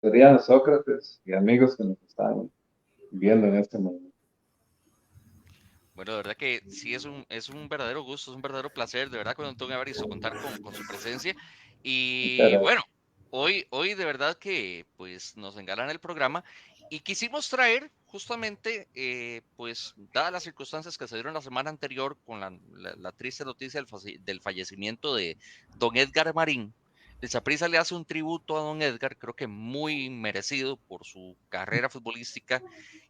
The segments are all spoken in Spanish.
serían Sócrates y amigos que nos están viendo en este momento. Bueno, de verdad que sí es un verdadero gusto, es un verdadero placer, de verdad, con Antonio Evaristo contar con su presencia. Muchas Y gracias. bueno, hoy de verdad que pues nos engalan el programa y quisimos traer justamente, pues dadas las circunstancias que se dieron la semana anterior con la triste noticia del fallecimiento de don Edgar Marín. El Saprissa le hace un tributo a don Edgar, creo que muy merecido por su carrera futbolística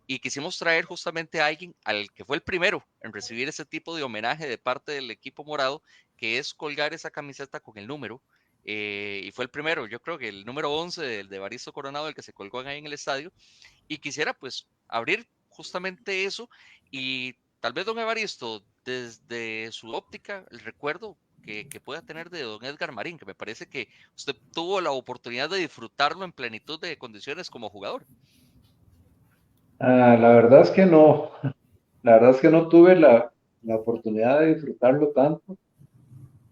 y quisimos traer justamente a alguien al que fue el primero en recibir ese tipo de homenaje de parte del equipo morado, que es colgar esa camiseta con el número. Y fue el primero, yo creo que el número 11 del de Baristo Coronado, el que se colgó ahí en el estadio. Y quisiera pues abrir justamente eso y tal vez don Evaristo, desde su óptica, el recuerdo que pueda tener de don Edgar Marín, que me parece que usted tuvo la oportunidad de disfrutarlo en plenitud de condiciones como jugador. La verdad es que no, la verdad es que no tuve la oportunidad de disfrutarlo tanto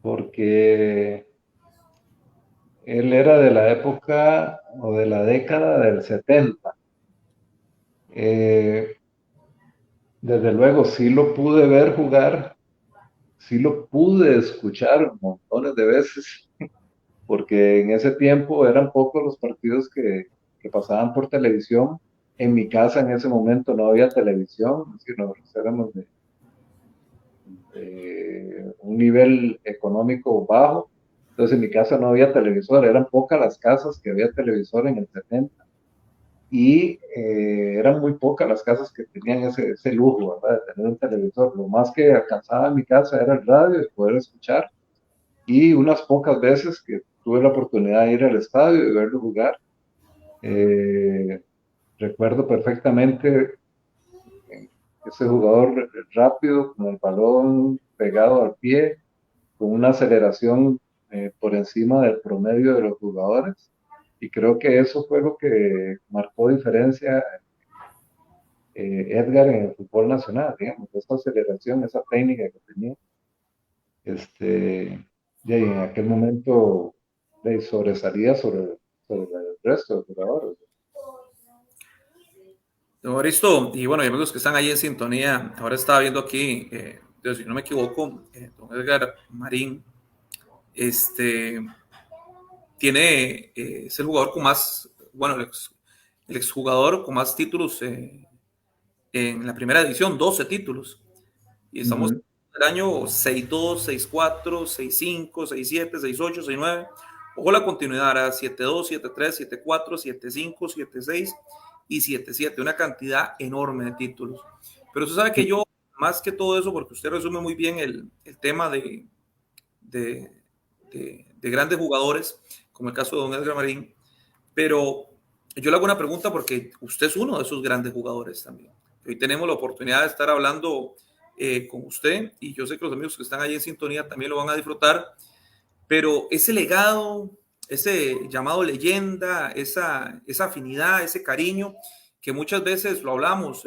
porque él era de la época o de la década del 70. Eh, Desde luego, sí lo pude ver jugar, sí lo pude escuchar montones de veces, porque en ese tiempo eran pocos los partidos que pasaban por televisión. En mi casa en ese momento no había televisión, es decir, nosotros éramos de un nivel económico bajo, entonces en mi casa no había televisor, eran pocas las casas que había televisor en el 70 y eran muy pocas las casas que tenían ese lujo, ¿verdad? De tener un televisor. Lo más que alcanzaba en mi casa era el radio, de poder escuchar, y unas pocas veces que tuve la oportunidad de ir al estadio y verlo jugar. Eh, Recuerdo perfectamente ese jugador rápido, con el balón pegado al pie, con una aceleración por encima del promedio de los jugadores. Y creo que eso fue lo que marcó diferencia Edgar en el fútbol nacional, digamos, esa aceleración, esa técnica que tenía, y en aquel momento sobresalía sobre el resto de los jugadores. Don Evaristo, y bueno, y amigos que están ahí en sintonía, ahora estaba viendo aquí, si no me equivoco, don Edgar Marín, este, es el jugador con más, bueno, el exjugador con más títulos en la primera división, 12 títulos. Y estamos Ujú. en el año 6-2, 6-4, 6-5, 6-7, 6-8, 6-9. Ojo la continuidad, era 7-2, 7-3, 7-4, 7-5, 7-6 y 7-7. Una cantidad enorme de títulos. Pero usted sabe que yo, más que todo eso, porque usted resume muy bien el tema de, de grandes jugadores, como el caso de don Edgar Marín, pero yo le hago una pregunta porque usted es uno de esos grandes jugadores también. Hoy tenemos la oportunidad de estar hablando con usted y yo sé que los amigos que están ahí en sintonía también lo van a disfrutar, pero ese legado, ese llamado leyenda, esa afinidad, ese cariño, que muchas veces lo hablamos,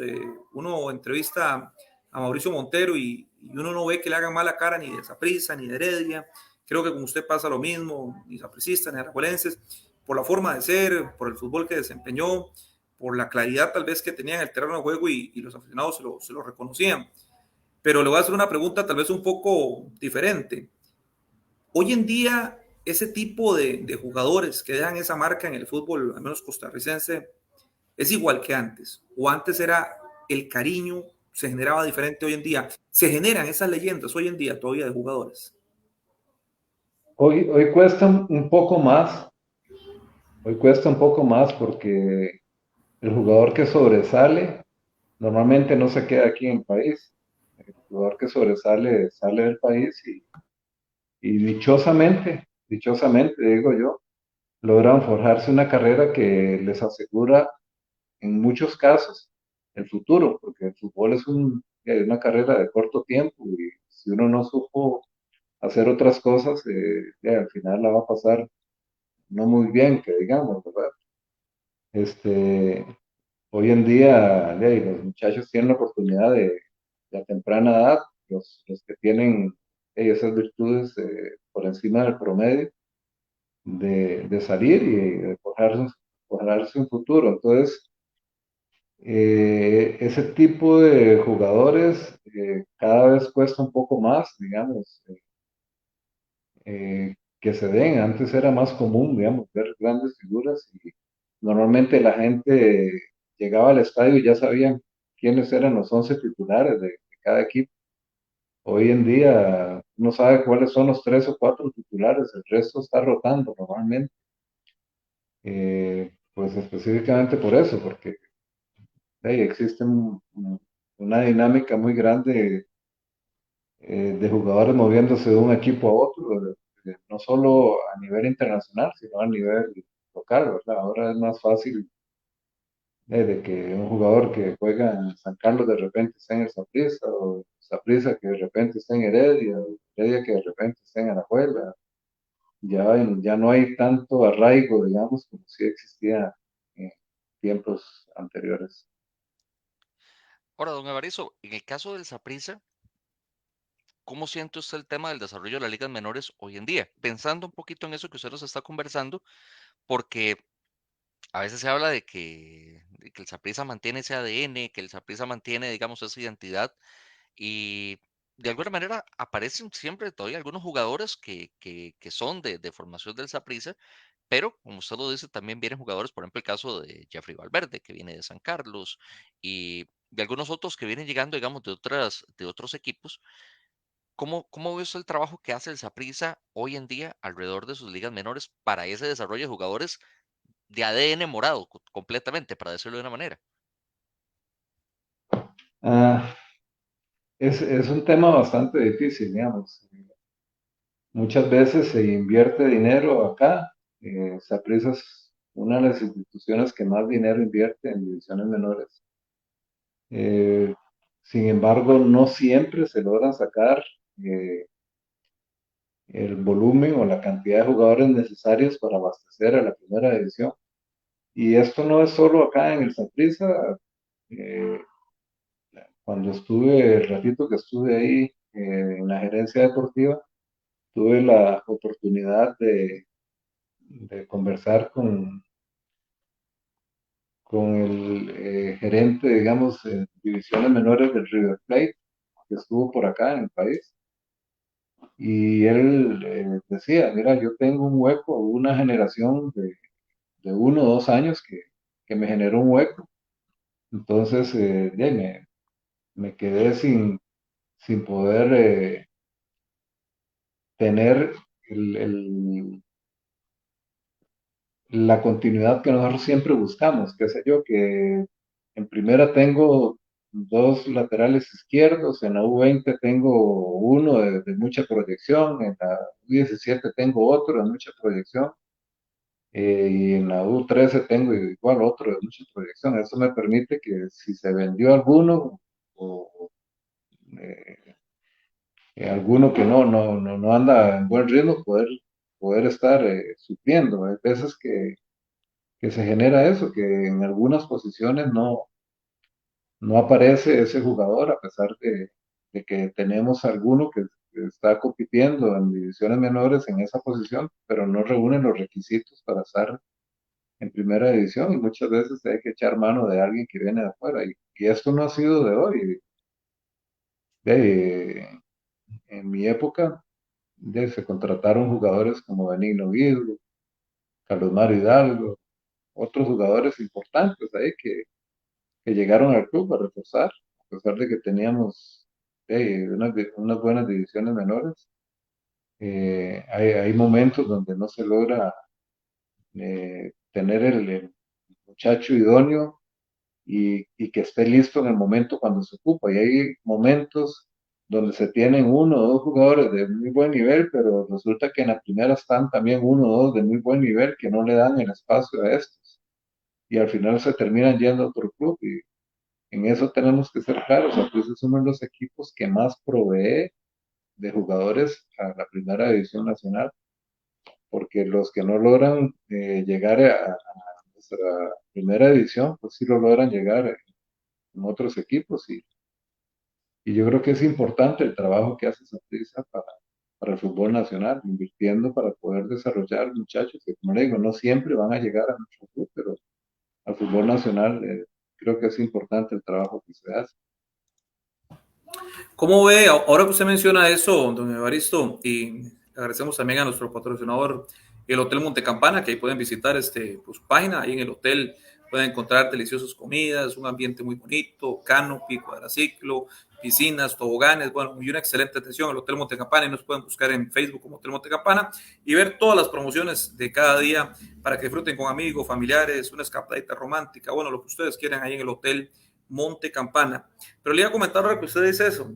uno entrevista a Mauricio Montero y uno no ve que le hagan mala cara ni de Saprissa ni de Heredia. Creo que con usted pasa lo mismo, ni sapricistas ni aragolenses, por la forma de ser, por el fútbol que desempeñó, por la claridad tal vez que tenía en el terreno de juego y los aficionados se lo reconocían. Pero le voy a hacer una pregunta tal vez un poco diferente. Hoy en día, ese tipo de jugadores que dejan esa marca en el fútbol, al menos costarricense, es igual que antes. O antes era el cariño, se generaba diferente hoy en día. Se generan esas leyendas hoy en día todavía de jugadores. Hoy cuesta un poco más, hoy cuesta un poco más porque el jugador que sobresale normalmente no se queda aquí en el país. El jugador que sobresale sale del país y dichosamente, digo yo, logran forjarse una carrera que les asegura en muchos casos el futuro, porque el fútbol es una carrera de corto tiempo y si uno no supo hacer otras cosas, al final la va a pasar no muy bien, que digamos, ¿verdad? Este, Hoy en día los muchachos tienen la oportunidad de a temprana edad, los que tienen esas virtudes por encima del promedio, de salir y de forjarse un futuro. Entonces, ese tipo de jugadores cada vez cuesta un poco más, digamos, que se den. Antes era más común, digamos, ver grandes figuras y normalmente la gente llegaba al estadio y ya sabían quiénes eran los 11 titulares de cada equipo. Hoy en día no sabe cuáles son los 3 o 4 titulares, el resto está rotando normalmente. Pues específicamente por eso, porque existe una dinámica muy grande de jugadores moviéndose de un equipo a otro, no solo a nivel internacional, sino a nivel local, ¿verdad? Ahora es más fácil de que un jugador que juega en San Carlos de repente esté en el Saprissa, o Saprissa que de repente esté en Heredia, o Heredia que de repente esté en Alajuela. Ya no hay tanto arraigo, digamos, como si existía en tiempos anteriores. Ahora, don Evaristo, en el caso del Saprissa, ¿cómo siente usted el tema del desarrollo de las ligas menores hoy en día? Pensando un poquito en eso que usted nos está conversando, porque a veces se habla de que el Saprissa mantiene ese ADN, que el Saprissa mantiene, digamos, esa identidad y de alguna manera aparecen siempre todavía algunos jugadores que son de formación del Saprissa, pero como usted lo dice, también vienen jugadores, por ejemplo, el caso de Jeffrey Valverde, que viene de San Carlos, y de algunos otros que vienen llegando, digamos, de otros equipos. ¿Cómo ve usted el trabajo que hace el Saprissa hoy en día alrededor de sus ligas menores para ese desarrollo de jugadores de ADN morado completamente, para decirlo de una manera? Ah, es un tema bastante difícil, digamos. Muchas veces se invierte dinero acá. Saprissa es una de las instituciones que más dinero invierte en divisiones menores. Eh, Sin embargo, no siempre se logran sacar eh, el volumen o la cantidad de jugadores necesarios para abastecer a la primera división. Y esto no es solo acá en el Saprissa. eh, Cuando estuve, el ratito que estuve ahí en la gerencia deportiva, tuve la oportunidad de conversar con el gerente, digamos, en divisiones menores del River Plate, que estuvo por acá en el país. Y él decía, mira, yo tengo un hueco, una generación de 1 o 2 años que me generó un hueco. Entonces, me quedé sin poder tener la continuidad que nosotros siempre buscamos, qué sé yo, que en primera tengo 2 laterales izquierdos, en la U20 tengo uno de mucha proyección, en la U17 tengo otro de mucha proyección, y en la U13 tengo igual otro de mucha proyección. Eso me permite que si se vendió alguno o eh, alguno que no anda en buen ritmo, poder estar supliendo. Hay veces que se genera eso, que en algunas posiciones no aparece ese jugador a pesar de que tenemos alguno que está compitiendo en divisiones menores en esa posición, pero no reúne los requisitos para estar en primera división y muchas veces hay que echar mano de alguien que viene de afuera. Y esto no ha sido de hoy. En mi época se contrataron jugadores como Benigno Guido, Carlos Mario Hidalgo, otros jugadores importantes ahí que llegaron al club a reforzar, a pesar de que teníamos unas buenas divisiones menores. Hay momentos donde no se logra tener el muchacho idóneo y que esté listo en el momento cuando se ocupa. Y hay momentos donde se tienen 1 o 2 jugadores de muy buen nivel, pero resulta que en la primera están también 1 o 2 de muy buen nivel que no le dan el espacio a estos. Y al final se terminan yendo a otro club y en eso tenemos que ser claros. Pues es uno de los equipos que más provee de jugadores a la primera división nacional, porque los que no logran llegar a nuestra primera división, pues sí lo logran llegar en otros equipos y yo creo que es importante el trabajo que hace Saprissa para el fútbol nacional, invirtiendo para poder desarrollar muchachos que, como le digo, no siempre van a llegar a nuestro club, pero al fútbol nacional creo que es importante el trabajo que se hace. ¿Cómo ve, ahora que usted menciona eso, don Evaristo, y agradecemos también a nuestro patrocinador, el Hotel Montecampana, que ahí pueden visitar pues, su página, ahí en el hotel pueden encontrar deliciosas comidas, un ambiente muy bonito, canopy, cuadraciclo, piscinas, toboganes, bueno, y una excelente atención al Hotel Montecampana, y nos pueden buscar en Facebook como Hotel Montecampana y ver todas las promociones de cada día para que disfruten con amigos, familiares, una escapadita romántica, bueno, lo que ustedes quieran ahí en el Hotel Montecampana. Pero le iba a comentar ahora que usted dice eso.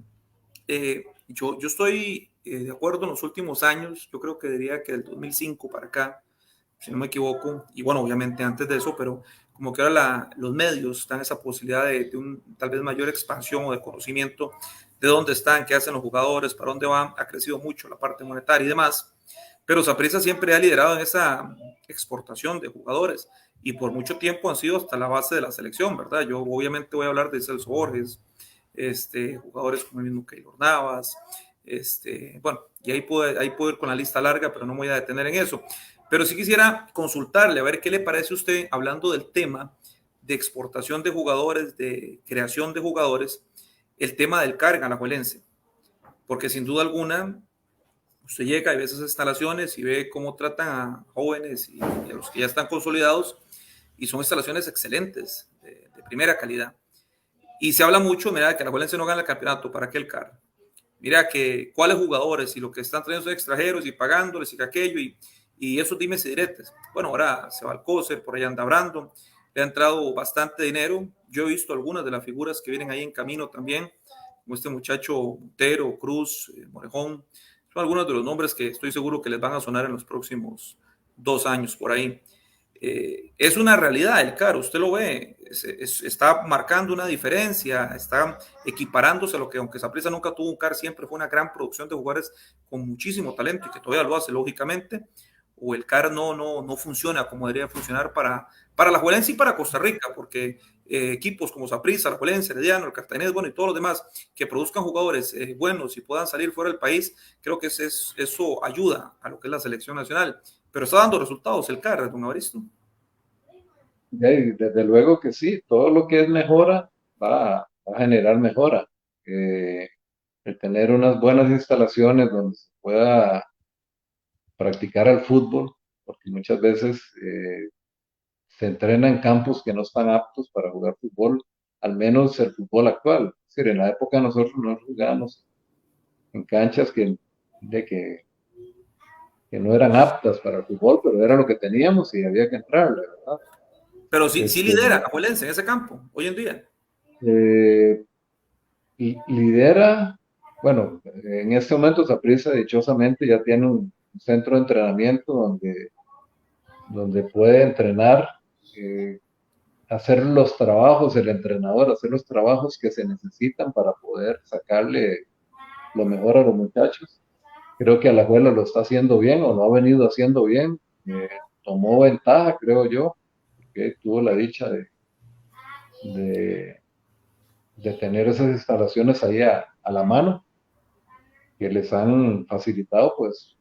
Yo estoy de acuerdo en los últimos años, yo creo que diría que del 2005 para acá, si no me equivoco, y bueno, obviamente antes de eso, pero como que ahora los medios dan esa posibilidad de un tal vez mayor expansión o de conocimiento de dónde están, qué hacen los jugadores, para dónde van, ha crecido mucho la parte monetaria y demás, pero Saprissa siempre ha liderado en esa exportación de jugadores y por mucho tiempo han sido hasta la base de la selección, ¿verdad? Yo obviamente voy a hablar de Celso Borges, jugadores como el mismo Keylor Navas, bueno, y ahí puedo ir con la lista larga, pero no me voy a detener en eso. Pero sí quisiera consultarle, a ver qué le parece a usted, hablando del tema de exportación de jugadores, de creación de jugadores, el tema del CAR alajuelense, porque sin duda alguna, usted llega y ve esas instalaciones y ve cómo tratan a jóvenes y a los que ya están consolidados, y son instalaciones excelentes, de primera calidad. Y se habla mucho, mira, que Alajuelense no gana el campeonato, ¿para qué el CAR? Mira, que cuáles jugadores y lo que están trayendo son extranjeros y pagándoles y aquello, y esos dimes y diretes. Bueno, ahora se va al Coser, por ahí anda Brandon, le ha entrado bastante dinero. Yo he visto algunas de las figuras que vienen ahí en camino también, como este muchacho Montero, Cruz, Morejón. Son algunos de los nombres que estoy seguro que les van a sonar en los próximos 2 años por ahí. Es una realidad el CAR, usted lo ve, está marcando una diferencia, está equiparándose a lo que, aunque Saprissa nunca tuvo un CAR, siempre fue una gran producción de jugadores con muchísimo talento y que todavía lo hace lógicamente, o el CAR no funciona como debería funcionar para la Alajuelense y para Costa Rica, porque equipos como Saprissa, Alajuelense, Herediano, el Cartaginés, bueno, y todos los demás que produzcan jugadores buenos y puedan salir fuera del país, creo que eso ayuda a lo que es la selección nacional. Pero está dando resultados el CAR, don Evaristo. Desde luego que sí, todo lo que es mejora va a generar mejora. El tener unas buenas instalaciones donde se pueda practicar el fútbol, porque muchas veces se entrena en campos que no están aptos para jugar fútbol, al menos el fútbol actual. Es decir, en la época nosotros no jugábamos en canchas que no eran aptas para el fútbol, pero era lo que teníamos y había que entrarle, ¿verdad? Pero sí lidera Alajuelense en ese campo, hoy en día. Lidera, bueno, en este momento Saprissa dichosamente ya tiene un centro de entrenamiento donde puede entrenar, hacer los trabajos, el entrenador, hacer los trabajos que se necesitan para poder sacarle lo mejor a los muchachos. Creo que Alajuela lo está haciendo bien o lo ha venido haciendo bien. Tomó ventaja, creo yo, que tuvo la dicha de tener esas instalaciones ahí a la mano, que les han facilitado pues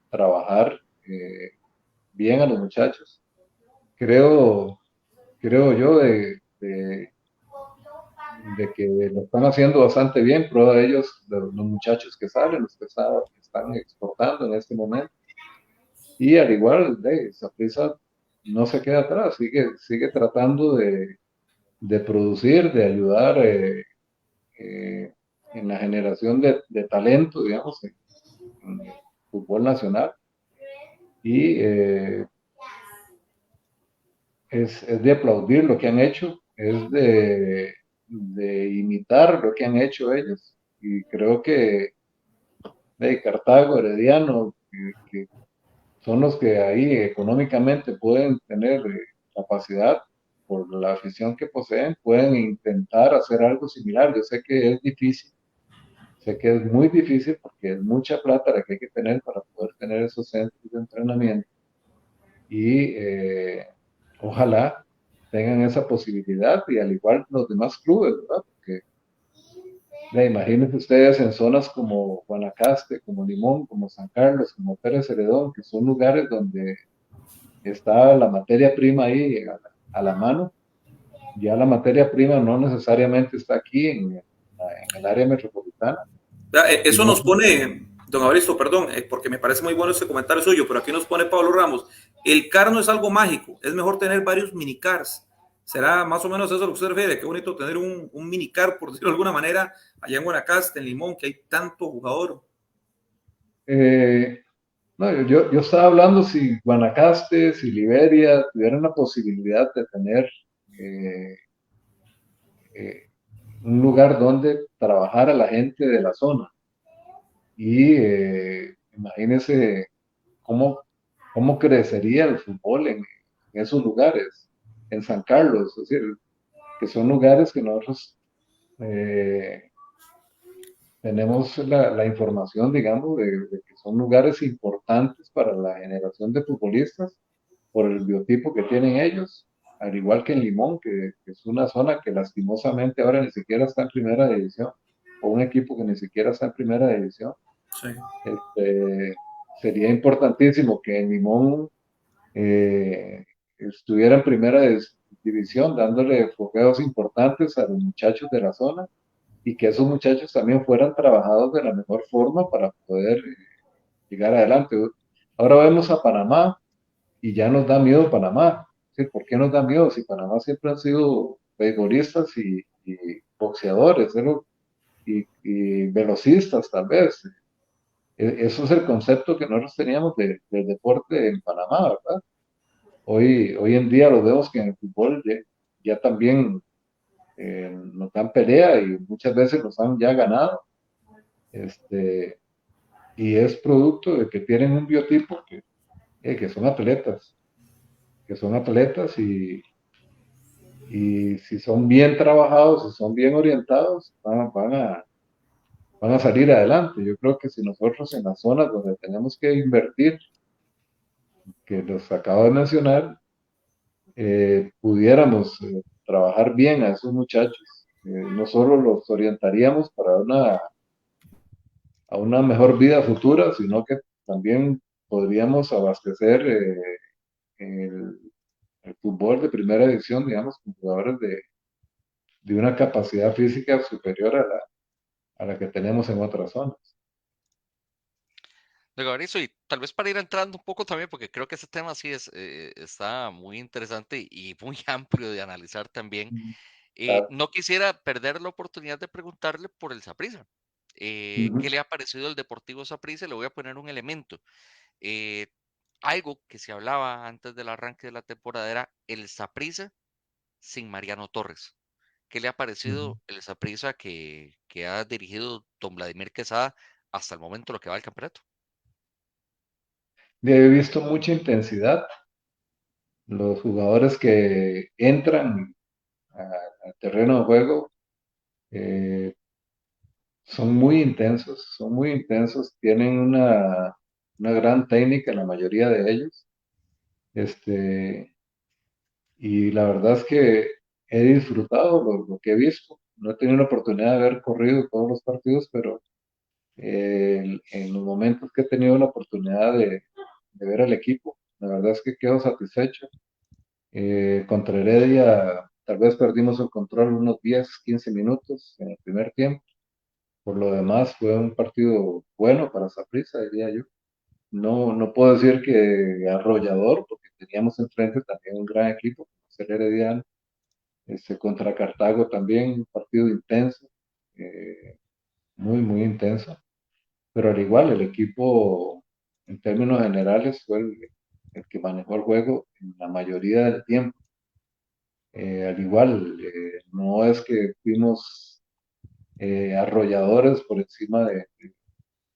trabajar bien a los muchachos. Creo yo de que lo están haciendo bastante bien, prueba de ellos, de los muchachos que salen, los que están exportando en este momento. Y al igual, Saprissa no se queda atrás, sigue tratando de producir, de ayudar en la generación de talento, digamos, en el fútbol nacional. Y es de aplaudir lo que han hecho, es de imitar lo que han hecho ellos. Y creo que de Cartago, Herediano, que son los que ahí económicamente pueden tener capacidad por la afición que poseen, pueden intentar hacer algo similar. Yo sé que es difícil, sé que es muy difícil porque es mucha plata la que hay que tener para poder tener esos centros de entrenamiento y ojalá tengan esa posibilidad y al igual los demás clubes, ¿verdad? Porque Imagínense ustedes en zonas como Guanacaste, como Limón, como San Carlos, como Pérez Celedón, que son lugares donde está la materia prima ahí a la mano. Ya la materia prima no necesariamente está aquí en el área metropolitana, Eso sino nos pone, don Abristo, perdón, porque me parece muy bueno ese comentario suyo, pero aquí nos pone Pablo Ramos, el car no es algo mágico, es mejor tener varios minicars. ¿Será más o menos eso a lo que usted refiere? Qué bonito tener un minicar, por decirlo de alguna manera, allá en Guanacaste, en Limón, que hay tanto jugador. no, yo estaba hablando si Guanacaste, si Liberia tuvieran la posibilidad de tener eh, eh, un lugar donde trabajar a la gente de la zona. Y imagínense cómo, cómo crecería el fútbol en esos lugares, en San Carlos, es decir, que son lugares que nosotros eh, tenemos la información, digamos, de que son lugares importantes para la generación de futbolistas por el biotipo que tienen ellos, al igual que en Limón, que es una zona que lastimosamente ahora ni siquiera está en primera división, o un equipo que ni siquiera está en primera división. Sí. Este, sería importantísimo que en Limón estuviera en primera división, dándole fogueos importantes a los muchachos de la zona y que esos muchachos también fueran trabajados de la mejor forma para poder llegar adelante. Ahora vemos a Panamá y ya nos da miedo Panamá. ¿Sí? ¿Por qué nos da miedo? Si Panamá siempre han sido beisbolistas y boxeadores, ¿no? Y velocistas tal vez. Eso es el concepto que nosotros teníamos del deporte en Panamá, ¿verdad? Hoy en día lo vemos que en el fútbol ya también nos dan pelea y muchas veces nos han ya ganado. Este, y es producto de que tienen un biotipo que son atletas, y si son bien trabajados, si son bien orientados, van a salir adelante. Yo creo que si nosotros en las zonas donde tenemos que invertir, que los acabo de mencionar, pudiéramos trabajar bien a esos muchachos, no solo los orientaríamos para a una mejor vida futura, sino que también podríamos abastecer el, el fútbol de primera división, digamos, con jugadores de una capacidad física superior a la que tenemos en otras zonas. De Gabriel, y tal vez para ir entrando un poco también, porque creo que ese tema sí está muy interesante y muy amplio de analizar también. Claro. No quisiera perder la oportunidad de preguntarle por el Saprissa. ¿Qué Ujú, le ha parecido el Deportivo Saprissa? Le voy a poner un elemento. Eh, Algo que se hablaba antes del arranque de la temporada era el Saprissa sin Mariano Torres. ¿Qué le ha ujú. parecido el Saprissa que ha dirigido don Vladimir Quesada hasta el momento lo que va del campeonato? He visto mucha intensidad. Los jugadores que entran al terreno de juego eh, son muy intensos, tienen una gran técnica la mayoría de ellos. Este, y la verdad es que he disfrutado lo que he visto. No he tenido la oportunidad de haber corrido todos los partidos, pero en los momentos que he tenido la oportunidad de ver al equipo, la verdad es que quedo satisfecho. Contra Heredia, tal vez perdimos el control unos 10, 15 minutos en el primer tiempo. Por lo demás, fue un partido bueno para Saprissa, diría yo. No, no puedo decir que arrollador, porque teníamos enfrente también un gran equipo, como es el Herediano. Contra Cartago también, un partido intenso, eh, muy, muy intenso. Pero al igual, el equipo, en términos generales, fue el que manejó el juego en la mayoría del tiempo. Al igual, no es que fuimos arrolladores por encima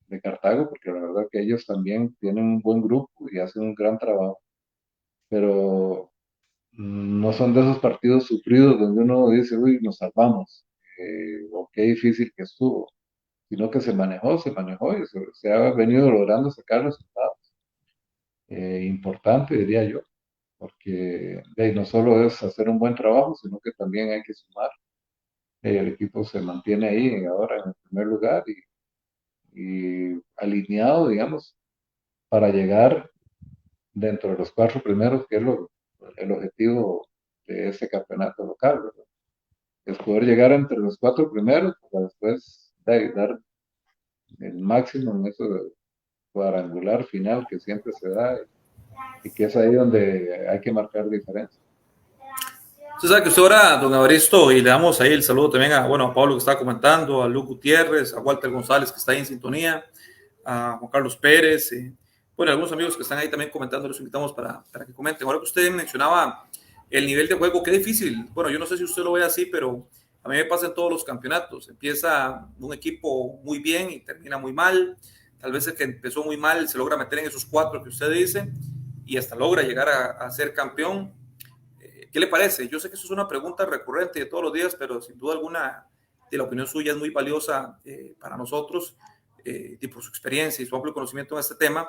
de Cartago, porque la verdad que ellos también tienen un buen grupo y hacen un gran trabajo, pero no son de esos partidos sufridos donde uno dice, uy, nos salvamos, o qué difícil que estuvo, sino que se manejó y se ha venido logrando sacar resultados importantes, diría yo, porque no solo es hacer un buen trabajo, sino que también hay que sumar. el equipo se mantiene ahí ahora en el primer lugar y alineado, digamos, para llegar dentro de los cuatro primeros, que es el objetivo de este campeonato local, ¿verdad? Es poder llegar entre los cuatro primeros para después dar el máximo en eso de cuadrangular final que siempre se da y que es ahí donde hay que marcar diferencia. Usted sabe que usted ahora, don Evaristo, y le damos ahí el saludo también a, bueno, a Pablo que está comentando, a Luke Gutiérrez, a Walter González que está ahí en sintonía, a Juan Carlos Pérez, bueno, algunos amigos que están ahí también comentando, los invitamos para que comenten. Ahora que usted mencionaba el nivel de juego, qué difícil. Bueno, yo no sé si usted lo ve así, pero a mí me pasa en todos los campeonatos. Empieza un equipo muy bien y termina muy mal. Tal vez el que empezó muy mal se logra meter en esos cuatro que usted dice y hasta logra llegar a ser campeón. ¿Qué le parece? Yo sé que eso es una pregunta recurrente de todos los días, pero sin duda alguna de la opinión suya es muy valiosa para nosotros y por su experiencia y su amplio conocimiento en este tema.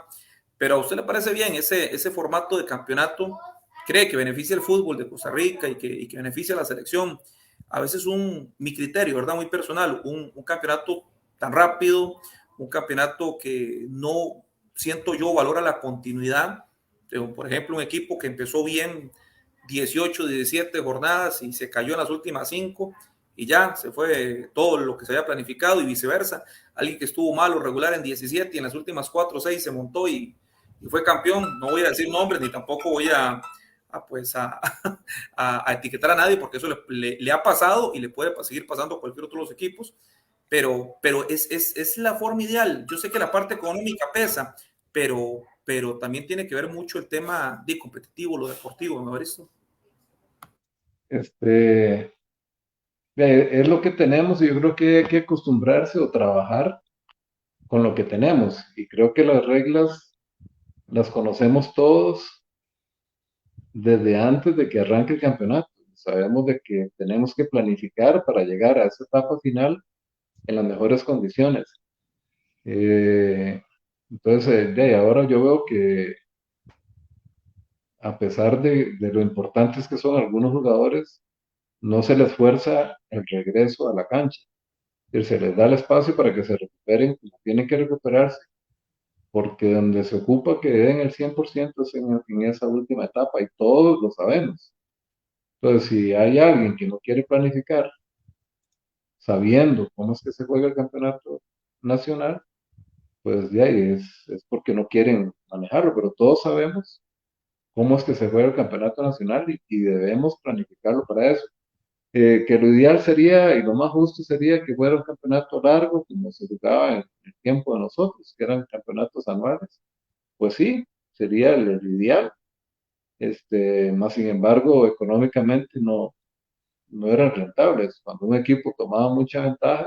Pero ¿a usted le parece bien ese formato de campeonato? ¿Cree que beneficia el fútbol de Costa Rica y que beneficia a la selección? A veces mi criterio, ¿verdad? Muy personal, un campeonato tan rápido, un campeonato que no siento yo valora la continuidad. Por ejemplo, un equipo que empezó bien 18, 17 jornadas y se cayó en las últimas 5 y ya se fue todo lo que se había planificado y viceversa. Alguien que estuvo malo regular en 17 y en las últimas 4 o 6 se montó y fue campeón. No voy a decir nombres ni tampoco voy pues a etiquetar a nadie porque eso le ha pasado y le puede seguir pasando a cualquier otro de los equipos, pero es la forma ideal. Yo sé que la parte económica pesa, pero también tiene que ver mucho el tema de competitivo, lo deportivo, ¿no, Evaristo? Este, es lo que tenemos y yo creo que hay que acostumbrarse o trabajar con lo que tenemos. Y creo que las reglas las conocemos todos desde antes de que arranque el campeonato. Sabemos de que tenemos que planificar para llegar a esa etapa final en las mejores condiciones. Entonces, de ahora yo veo que a pesar de lo importantes que son algunos jugadores, no se les fuerza el regreso a la cancha. Se les da el espacio para que se recuperen como tienen que recuperarse, porque donde se ocupa que den el 100% es en esa última etapa y todos lo sabemos. Entonces, si hay alguien que no quiere planificar sabiendo cómo es que se juega el campeonato nacional, pues de ahí es porque no quieren manejarlo, pero todos sabemos cómo es que se juega el campeonato nacional y debemos planificarlo para eso. Que lo ideal sería y lo más justo sería que fuera un campeonato largo, como se jugaba en el tiempo de nosotros, que eran campeonatos anuales. Pues sí, sería el ideal. Más sin embargo, económicamente no eran rentables. Cuando un equipo tomaba mucha ventaja,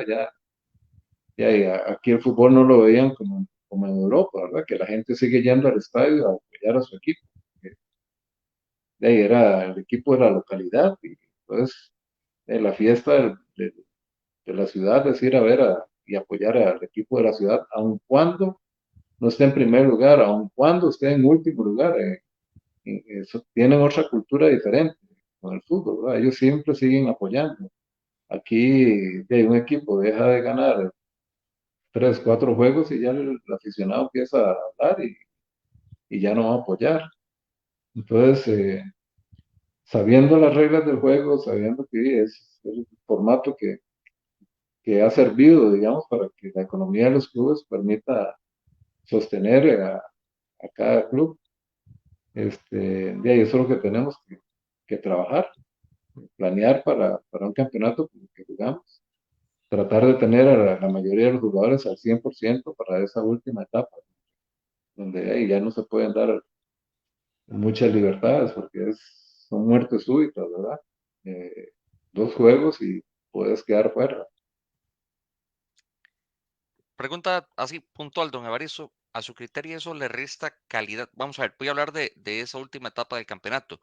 aquí el fútbol no lo veían como en Europa, ¿verdad? Que la gente sigue yendo al estadio a apoyar a su equipo. De ahí era el equipo de la localidad y entonces en la fiesta de la ciudad es ir a ver y apoyar al equipo de la ciudad, aun cuando no esté en primer lugar, aun cuando esté en último lugar. Tienen otra cultura diferente con el fútbol, ¿verdad? Ellos siempre siguen apoyando. Aquí un equipo deja de ganar tres, cuatro juegos y ya el aficionado empieza a hablar y ya no va a apoyar. Entonces, sabiendo las reglas del juego, sabiendo que es el formato que ha servido, digamos, para que la economía de los clubes permita sostener a cada club, de ahí eso es lo que tenemos que trabajar, planear para un campeonato que jugamos, tratar de tener a la mayoría de los jugadores al 100% para esa última etapa, donde ahí ya no se pueden dar muchas libertades porque son muertes súbitas, ¿verdad? Eh, dos juegos y puedes quedar fuera. Pregunta así puntual, don Evaristo. A su criterio, eso le resta calidad. Vamos a ver, voy a hablar de esa última etapa del campeonato.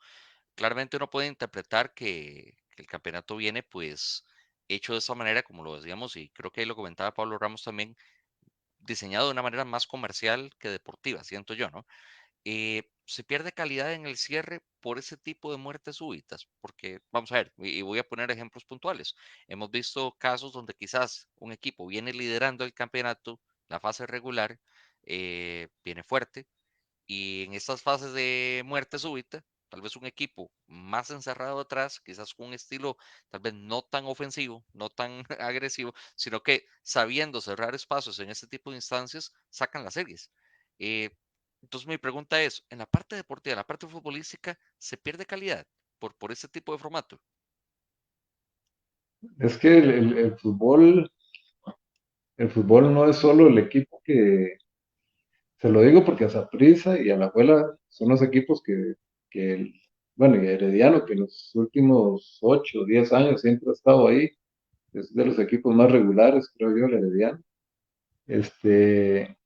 Claramente uno puede interpretar que el campeonato viene pues hecho de esa manera, como lo decíamos, y creo que ahí lo comentaba Pablo Ramos también, diseñado de una manera más comercial que deportiva, siento yo, ¿no? se pierde calidad en el cierre por ese tipo de muertes súbitas, porque vamos a ver, y voy a poner ejemplos puntuales. Hemos visto casos donde quizás un equipo viene liderando el campeonato, la fase regular, viene fuerte, y en estas fases de muerte súbita, tal vez un equipo más encerrado atrás, quizás con un estilo tal vez no tan ofensivo, no tan agresivo, sino que sabiendo cerrar espacios en este tipo de instancias, sacan las series. Eh, entonces mi pregunta es, en la parte deportiva, en la parte futbolística, ¿se pierde calidad por este tipo de formato? Es que el fútbol no es solo el equipo que, se lo digo porque a Saprissa y a la Alajuela son los equipos bueno, y Herediano, que en los últimos 8 o 10 años siempre ha estado ahí, es de los equipos más regulares, creo yo, el Herediano. Este,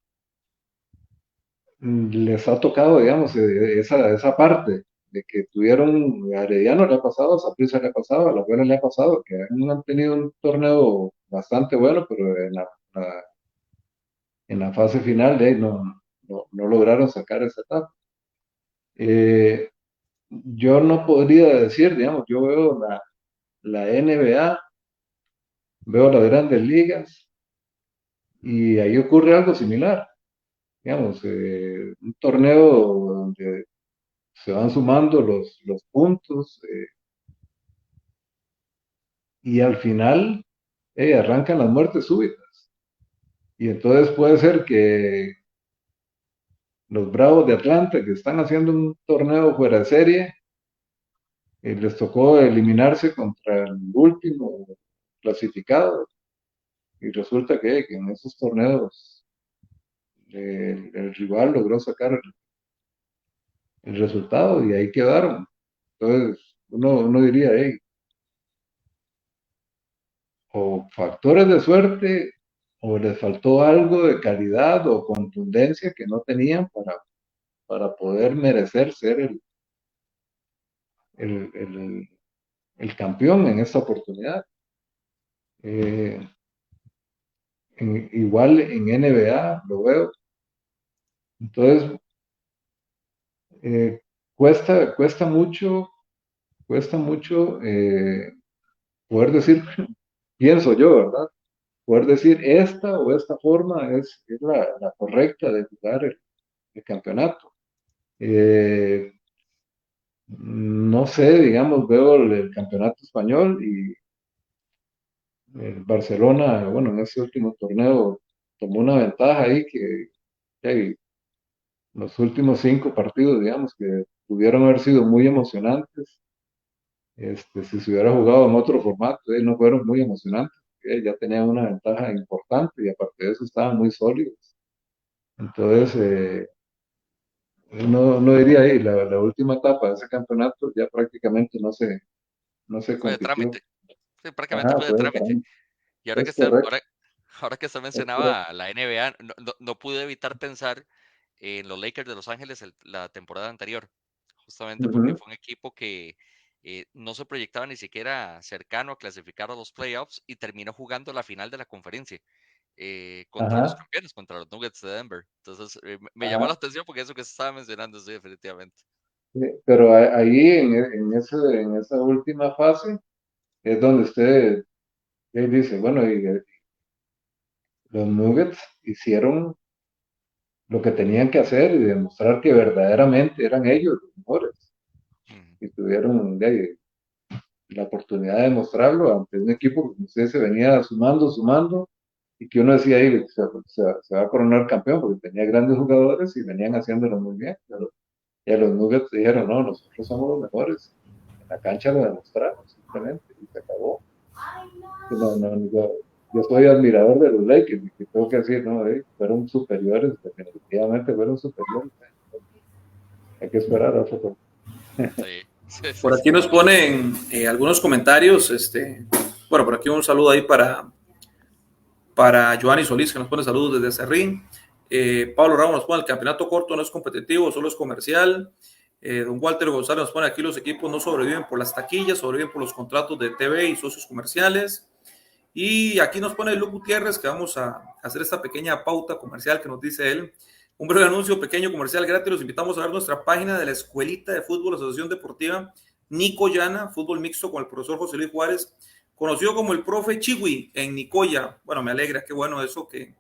les ha tocado, digamos, esa parte de que tuvieron, a Herediano le ha pasado, a Saprissa le ha pasado, a la Alajuela le ha pasado, que han tenido un torneo bastante bueno, pero en la fase final de ahí no lograron sacar esa etapa. Eh, yo no podría decir, digamos, yo veo la NBA, veo las grandes ligas y ahí ocurre algo similar. Digamos, un torneo donde se van sumando los puntos y al final arrancan las muertes súbitas. Y entonces puede ser que los Bravos de Atlanta, que están haciendo un torneo fuera de serie, les tocó eliminarse contra el último clasificado y resulta que en esos torneos el rival logró sacar el resultado y ahí quedaron. Entonces uno diría, hey, o factores de suerte o les faltó algo de calidad o contundencia que no tenían para poder merecer ser el, el, el campeón en esta oportunidad. Eh, igual en NBA lo veo. Entonces, eh, cuesta mucho poder decir, pienso yo, ¿verdad? Poder decir esta o esta forma es la correcta de jugar el campeonato. Eh, no sé, digamos, veo el campeonato español y el Barcelona, bueno, en ese último torneo tomó una ventaja ahí que los últimos 5 partidos, digamos, que pudieron haber sido muy emocionantes. Si se hubiera jugado en otro formato, no fueron muy emocionantes, ya tenían una ventaja importante y aparte de eso estaban muy sólidos. Entonces, no diría ahí, la última etapa de ese campeonato ya prácticamente no se Fue de compitió. trámite, sí, prácticamente Ajá, fue de fue trámite. Y ahora que es correcto, ahora que usted es correcto. mencionaba la NBA, no pude evitar pensar en los Lakers de Los Ángeles la temporada anterior, justamente porque Ujú, fue un equipo que no se proyectaba ni siquiera cercano a clasificar a los playoffs y terminó jugando la final de la conferencia contra los ajá, campeones, contra los Nuggets de Denver. Entonces, me llamó la ajá. atención porque eso que se estaba mencionando, sí, definitivamente. Sí, pero ahí en esa última fase es donde usted dice, bueno, y los Nuggets hicieron lo que tenían que hacer y demostrar que verdaderamente eran ellos los mejores Ujú. y tuvieron la oportunidad de demostrarlo ante un equipo que usted se venía sumando y que uno decía ahí se va a coronar campeón porque tenía grandes jugadores y venían haciéndolo muy bien. Pero ya los Nuggets dijeron, no, nosotros somos los mejores. En la cancha lo demostramos simplemente y se acabó. Yo soy admirador de los Lakers y tengo que decir, no, fueron superiores, definitivamente fueron superiores. Hay que esperar a otro. Sí, sí, sí, Por sí. aquí nos ponen algunos comentarios. Bueno, por aquí un saludo ahí para Giovanni Solís, que nos pone saludos desde Cerrín. Pablo Ramos nos pone: el campeonato corto no es competitivo, solo es comercial. Don Walter González nos pone: aquí los equipos no sobreviven por las taquillas, sobreviven por los contratos de TV y socios comerciales. Y aquí nos pone Luke Gutiérrez que vamos a hacer esta pequeña pauta comercial que nos dice él. Un breve anuncio, pequeño comercial gratis. Los invitamos a ver nuestra página de la Escuelita de Fútbol Asociación Deportiva Nicoyana, fútbol mixto con el profesor José Luis Juárez, conocido como el profe Chiwi en Nicoya. Bueno, me alegra, qué bueno eso que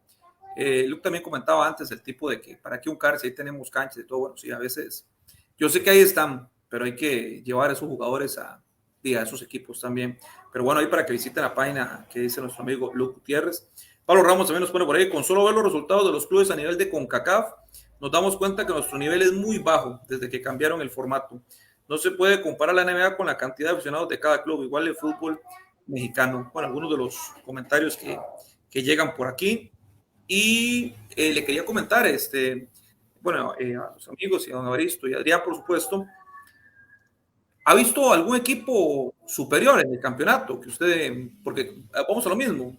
Luke también comentaba antes, el tipo de que para qué un cárcel, ahí tenemos canchas y todo. Bueno, sí, a veces, yo sé que ahí están, pero hay que llevar a esos jugadores a esos equipos también. Pero bueno, ahí para que visiten la página que dice nuestro amigo Luke Gutiérrez. Pablo Ramos también nos pone por ahí, con solo ver los resultados de los clubes a nivel de CONCACAF, nos damos cuenta que nuestro nivel es muy bajo desde que cambiaron el formato. No se puede comparar la NBA con la cantidad de aficionados de cada club, igual el fútbol mexicano. Bueno, algunos de los comentarios que llegan por aquí. Y le quería comentar, bueno, a los amigos y a don Evaristo y a Adrián, por supuesto, ¿ha visto algún equipo superior en el campeonato? Que usted, porque vamos a lo mismo,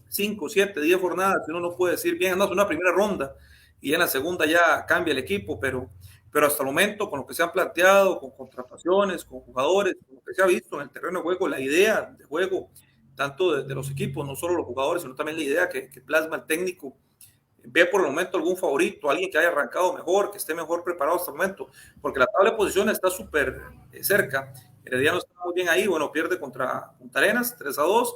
5, 7, 10 jornadas, uno no puede decir bien, no, es una primera ronda y en la segunda ya cambia el equipo, pero hasta el momento, con lo que se han planteado, con contrataciones, con jugadores, con lo que se ha visto en el terreno de juego, la idea de juego, tanto de los equipos, no solo los jugadores, sino también la idea que plasma el técnico, ve por el momento algún favorito, alguien que haya arrancado mejor, que esté mejor preparado hasta el momento, porque la tabla de posiciones está súper cerca. Herediano está muy bien ahí, bueno, pierde contra Punta Arenas 3-2,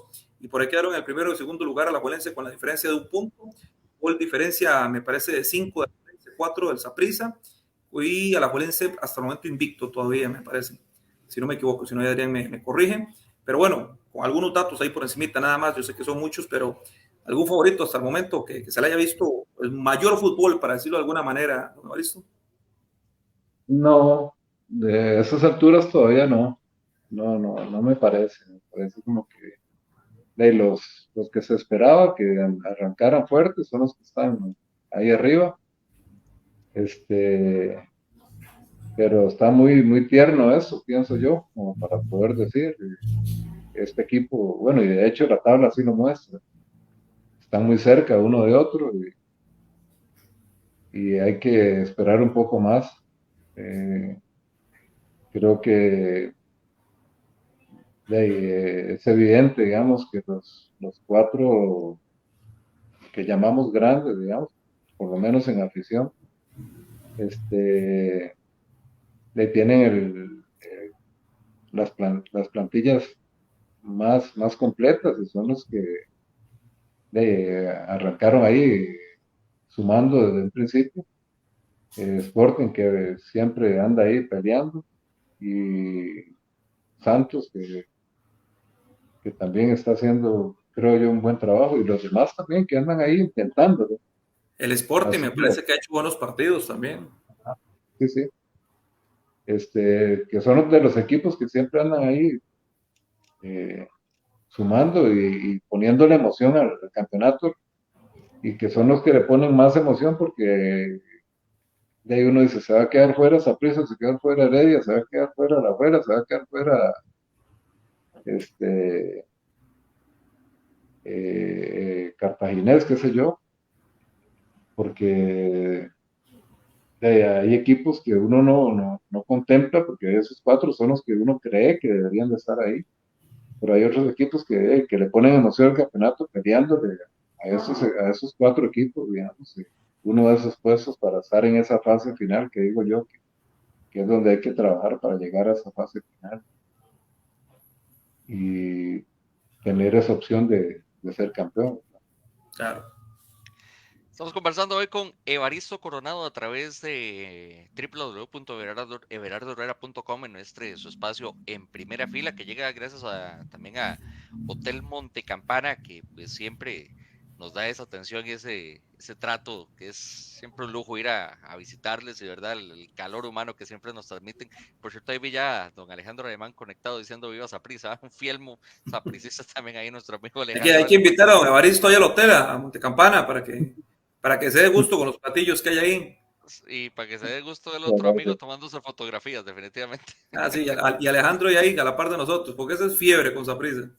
y por ahí quedaron en el primero y segundo lugar a la Juelense con la diferencia de un punto, gol diferencia me parece de 5, de 4 del Saprissa, y a la Juelense hasta el momento invicto todavía, me parece, si no me equivoco, si no Adrián me corrige, pero bueno, con algunos datos ahí por encimita nada más, yo sé que son muchos, pero ¿algún favorito hasta el momento que se le haya visto el mayor fútbol, para decirlo de alguna manera, don Evaristo? No, de esas alturas todavía no. No me parece. Me parece como que de los que se esperaba que arrancaran fuertes son los que están ahí arriba. Este, pero está muy tierno eso, pienso yo, como para poder decir, este equipo, bueno, y de hecho la tabla así lo muestra. Están muy cerca uno de otro y hay que esperar un poco más. Creo que es evidente, digamos, que los cuatro que llamamos grandes, digamos, por lo menos en afición, le tienen las plantillas más completas y son los que arrancaron ahí sumando desde un principio. Sporting que siempre anda ahí peleando y Santos que también está haciendo, creo yo, un buen trabajo y los demás también que andan ahí intentándolo. El Sporting Así me parece que ha hecho buenos partidos también. sí, sí. Que son de los equipos que siempre andan ahí sumando y poniéndole emoción al campeonato y que son los que le ponen más emoción porque de ahí uno dice, se va a quedar fuera Saprissa, se va a quedar fuera Heredia, se va a quedar fuera La Fuera, se va a quedar fuera este Cartaginés, qué sé yo, porque hay equipos que uno no contempla porque esos cuatro son los que uno cree que deberían de estar ahí, pero hay otros equipos que le ponen emoción al campeonato peleándole a esos cuatro equipos, digamos, uno de esos puestos para estar en esa fase final que digo yo, que es donde hay que trabajar para llegar a esa fase final y tener esa opción de ser campeón. Claro. Estamos conversando hoy con Evaristo Coronado a través de www.everardoherrera.com en su espacio en primera fila, que llega gracias también a Hotel Montecampana, que pues siempre nos da esa atención y ese trato, que es siempre un lujo ir a visitarles y verdad el calor humano que siempre nos transmiten. Por cierto, ahí vi ya a don Alejandro Alemán conectado diciendo viva Saprissa, un fiel sapricista también ahí nuestro amigo Alejandro. Hay que invitar a don Evaristo ahí al hotel, a Montecampana, para que se dé gusto con los platillos que hay ahí. Y para que se dé gusto del otro amigo tomándose fotografías, definitivamente. Ah, sí, y Alejandro y ahí a la par de nosotros, porque esa es fiebre con Saprissa.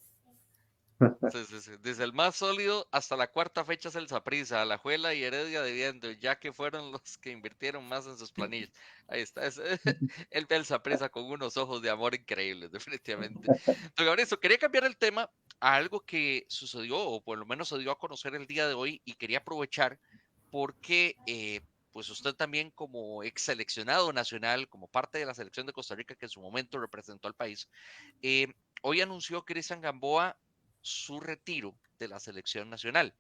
Sí. Desde el más sólido hasta la cuarta fecha es el Saprissa, Alajuela y Heredia debiendo, ya que fueron los que invirtieron más en sus planillas. Ahí está, él ve el Saprissa con unos ojos de amor increíbles, definitivamente. Don Gabriel, quería cambiar el tema a algo que sucedió, o por lo menos se dio a conocer el día de hoy, y quería aprovechar porque pues usted también como ex seleccionado nacional, como parte de la selección de Costa Rica que en su momento representó al país, eh, hoy anunció Cristian Gamboa su retiro de la selección nacional.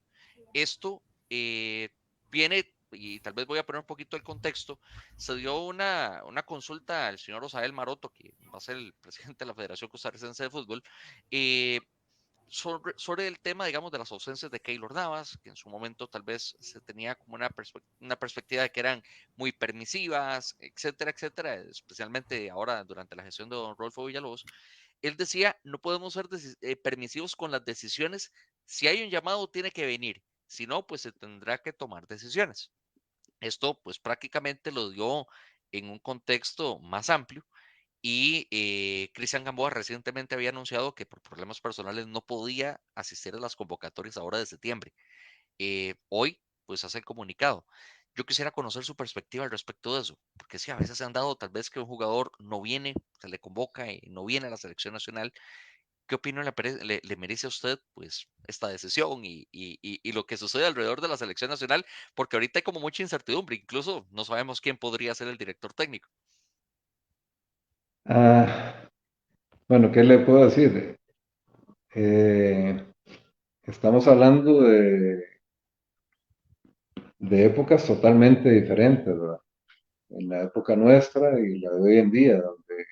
Esto viene, y tal vez voy a poner un poquito el contexto, se dio una consulta al señor Osael Maroto, que va a ser el presidente de la Federación Costarricense de Fútbol, eh, sobre el tema, digamos, de las ausencias de Keylor Navas, que en su momento tal vez se tenía como una perspectiva de que eran muy permisivas, etcétera, etcétera, especialmente ahora durante la gestión de don Rodolfo Villalobos. Él decía, no podemos ser permisivos con las decisiones. Si hay un llamado, tiene que venir. Si no, pues se tendrá que tomar decisiones. Esto, pues prácticamente lo dio en un contexto más amplio. Y Cristian Gamboa recientemente había anunciado que por problemas personales no podía asistir a las convocatorias ahora de septiembre. Hoy, pues hace el comunicado. Yo quisiera conocer su perspectiva al respecto de eso, porque sí, a veces se han dado tal vez que un jugador no viene, se le convoca y no viene a la selección nacional. ¿Qué opinión le merece a usted pues esta decisión y lo que sucede alrededor de la selección nacional? Porque ahorita hay como mucha incertidumbre, incluso no sabemos quién podría ser el director técnico. Ah, bueno, ¿qué le puedo decir? Eh, Estamos hablando de épocas totalmente diferentes, ¿verdad? En la época nuestra y la de hoy en día, donde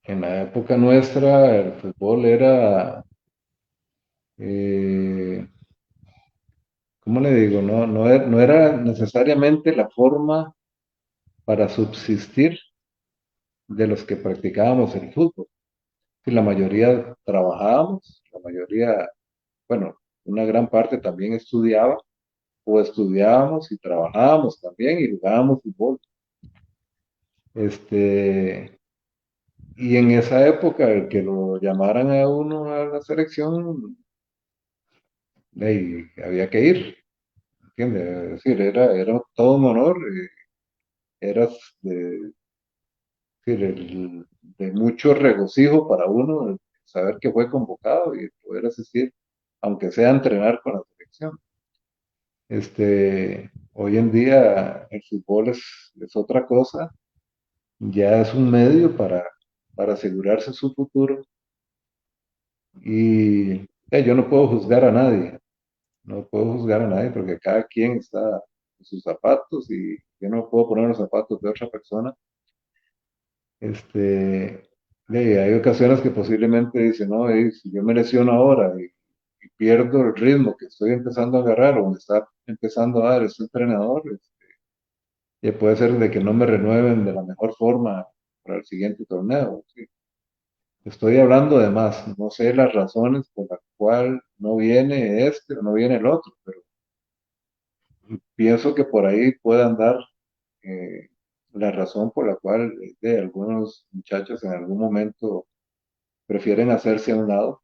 en la época nuestra el fútbol era, eh, ¿cómo le digo? No era necesariamente la forma para subsistir de los que practicábamos el fútbol. Y la mayoría trabajábamos, la mayoría, bueno, una gran parte también estudiaba, o estudiábamos y trabajábamos también y jugábamos fútbol. Este, y en esa época, el que lo llamaran a uno a la selección, había que ir, ¿entiendes? Es decir, era todo un honor, eras de, es decir, de mucho regocijo para uno el saber que fue convocado y poder asistir, aunque sea a entrenar con la selección. Hoy en día el fútbol es otra cosa, ya es un medio para asegurarse su futuro y yo no puedo juzgar a nadie, no puedo juzgar a nadie porque cada quien está en sus zapatos y yo no puedo poner los zapatos de otra persona. Hay ocasiones que posiblemente dicen, no, si yo me lesiono ahora y pierdo el ritmo que estoy empezando a agarrar o me está empezando a dar este entrenador, puede ser de que no me renueven de la mejor forma para el siguiente torneo. ¿Sí? Estoy hablando de más, no sé las razones por las cuales no viene este o no viene el otro, pero pienso que por ahí puede andar eh, la razón por la cual de algunos muchachos en algún momento prefieren hacerse a un lado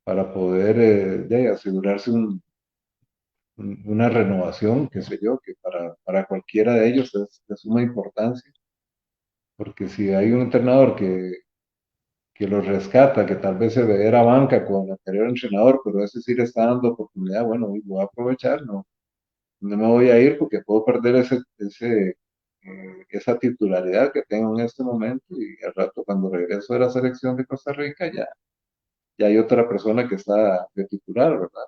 para poder asegurarse una renovación, qué sé yo, que para cualquiera de ellos es de suma importancia, porque si hay un entrenador que los rescata, que tal vez se era banca con el anterior entrenador, pero ese sí le está dando oportunidad, bueno, voy a aprovechar, no me voy a ir porque puedo perder esa titularidad que tengo en este momento y al rato cuando regreso de la selección de Costa Rica ya hay otra persona que está de titular, ¿verdad?